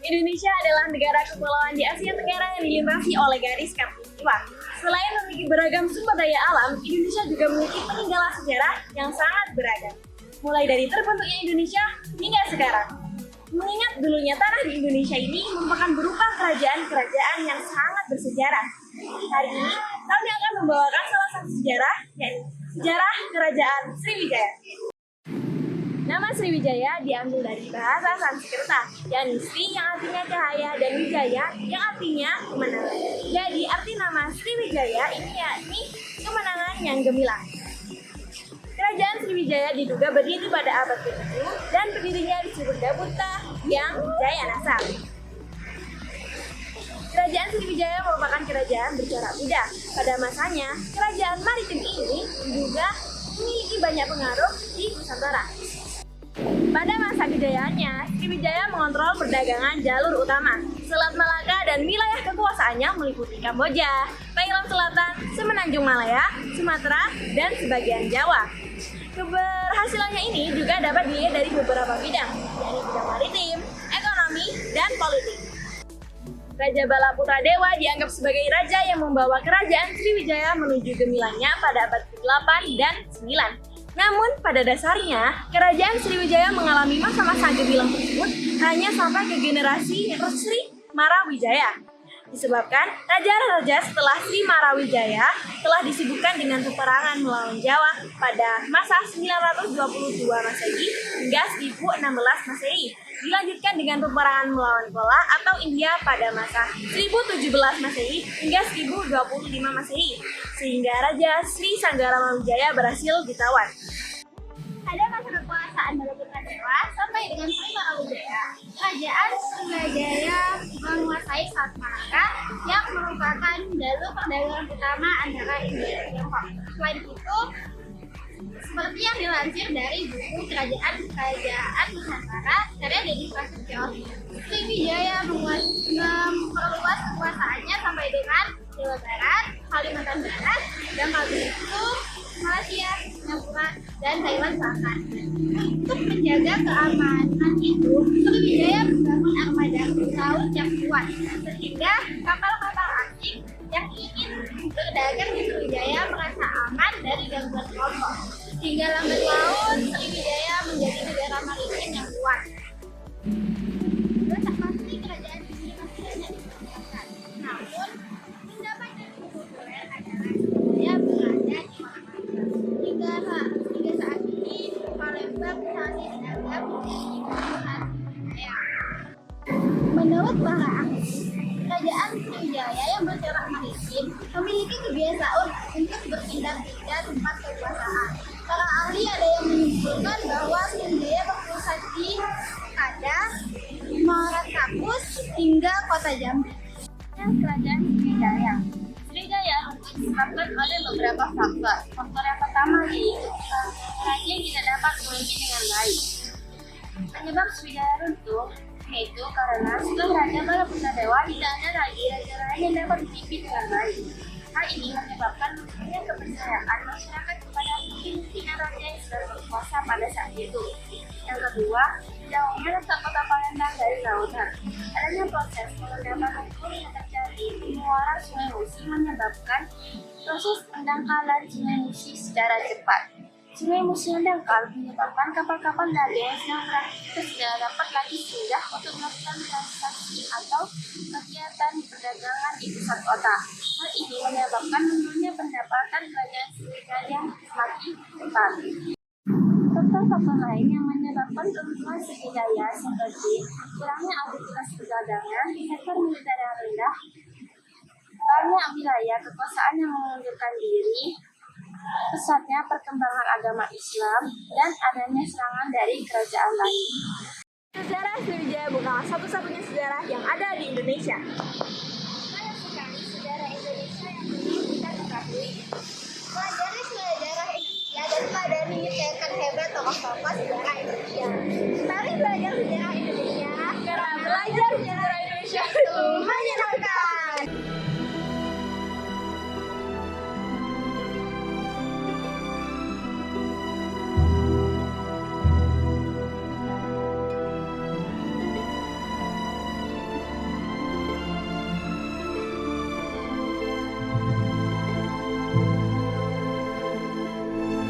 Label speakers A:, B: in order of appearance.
A: Indonesia adalah negara kepulauan di Asia Tenggara yang dilintasi oleh garis khatulistiwa. Selain memiliki beragam sumber daya alam, Indonesia juga memiliki peninggalan sejarah yang sangat beragam. Mulai dari terbentuknya Indonesia hingga sekarang. Mengingat dulunya tanah di Indonesia ini merupakan berupa kerajaan-kerajaan yang sangat bersejarah. Hari ini kami akan membawakan salah satu sejarah, yaitu sejarah Kerajaan Sriwijaya. Nama Sriwijaya diambil dari bahasa Sanskerta, yakni Sri yang artinya cahaya dan Wijaya yang artinya kemenangan. Jadi arti nama Sriwijaya ini yakni kemenangan yang gemilang. Kerajaan Sriwijaya diduga berdiri pada abad ke-7 dan berdirinya di Surabaya yang Jaya Nasar. Kerajaan Sriwijaya merupakan kerajaan bercorak Buddha. Pada masanya, kerajaan maritim ini diduga memiliki banyak pengaruh di Nusantara. Pada masa kejayaannya, Sriwijaya mengontrol perdagangan jalur utama, Selat Malaka dan wilayah kekuasaannya meliputi Kamboja, Thailand Selatan, Semenanjung Malaya, Sumatera, dan sebagian Jawa. Keberhasilannya ini juga dapat dilihat dari beberapa bidang, yaitu bidang maritim, ekonomi, dan politik. Raja Bala Putra Dewa dianggap sebagai raja yang membawa kerajaan Sriwijaya menuju gemilangnya pada abad ke-8 dan 9. Namun, pada dasarnya, kerajaan Sriwijaya mengalami masa-masa gemilang tersebut hanya sampai ke generasi Sri Marawijaya. Disebabkan raja-raja setelah Sri Marawijaya telah disibukkan dengan peperangan melawan Jawa pada masa 922 Masehi hingga 1016 Masehi. Dilanjutkan dengan peperangan melawan Kola atau India pada masa 1017 Masehi hingga 1025 Masehi, sehingga Raja Sri Sanggaramawijaya berhasil ditawan. Pada masa kekuasaan Bala Putra Dewa sampai dengan Sri Marawijaya, Kerajaan Sriwijaya menguasai Selat Malaka yang merupakan jalur perdagangan utama antara India dan Tiongkok. Selain itu, seperti yang dilansir dari buku Kerajaan Nusantara karya Deni Prasetyo, Sriwijaya memperluas kekuasaannya sampai dengan Jawa Barat, Kalimantan Barat, Bangka Belitung, Malaysia, Singapura, dan Thailand Selatan. Untuk menjaga keamanan itu, Sriwijaya membangun armada laut yang kuat, sehingga kapal-kapal asing yang ingin berdagang di Sriwijaya merasa aman dari gangguan kelompok. Hingga lambat laun, Sriwijaya menjadi negara maritim yang kuat. Tak pasti kerajaan ini masih banyak diperlukan. Namun, pendapat yang populer adalah Sriwijaya berada di mana-mana. Hingga saat ini, Palembang masih dianggap menjadi pusat Sriwijaya. Menurut para ahli, kerajaan Sriwijaya yang bercorak maritim memiliki kebiasaan untuk berpindah-pindah tempat kekuasaan. Para ahli ada yang menyimpulkan bahwa Sriwijaya berpusat di Padang, Muarakabus, hingga kota Jambi. Kerajaan Sriwijaya disebabkan oleh beberapa faktor. Faktor yang pertama yaitu kerajaan tidak dapat memimpin dengan baik. Penyebab Sriwijaya runtuh yaitu karena setelah Raja Bala Putra Dewa tidak ada lagi raja lain yang dapat memimpin dengan baik. Hal ini menyebabkan munculnya kepercayaan masyarakat kepada pimpinan raja yang sudah berkuasa pada saat itu. Yang kedua, jauhnya letak kota Palembang dari lautan. Adanya proses pengendapan lumpur yang terjadi di muara Sungai Musi menyebabkan proses pendangkalan Sungai Musi secara cepat. Sungai Musi yang dangkal menyebabkan kapal-kapal dagang yang sedang beraktivitas tidak dapat lagi singgah untuk melakukan transaksi atau kegiatan perdagangan di pusat kota. Hal ini menyebabkan mundurnya pendapatan kerajaan Sriwijaya semakin cepat. Faktor-faktor lain yang menyebabkan kemunduran Sriwijaya seperti kurangnya aktivitas perdagangan, sektor militer yang rendah, banyak wilayah kekuasaan yang mengundurkan diri, pesatnya perkembangan agama Islam, dan adanya serangan dari kerajaan lain. Sejarah Sriwijaya bukanlah satu-satunya sejarah yang ada di Indonesia. Banyak sekali sejarah Indonesia yang perlu kita ketahui. Pelajari sejarah Indonesia dan pelajari tindakan hebat tokoh-tokoh sejarah Indonesia. Mari belajar sejarah Indonesia, karena belajar sejarah Indonesia itu menyenangkan.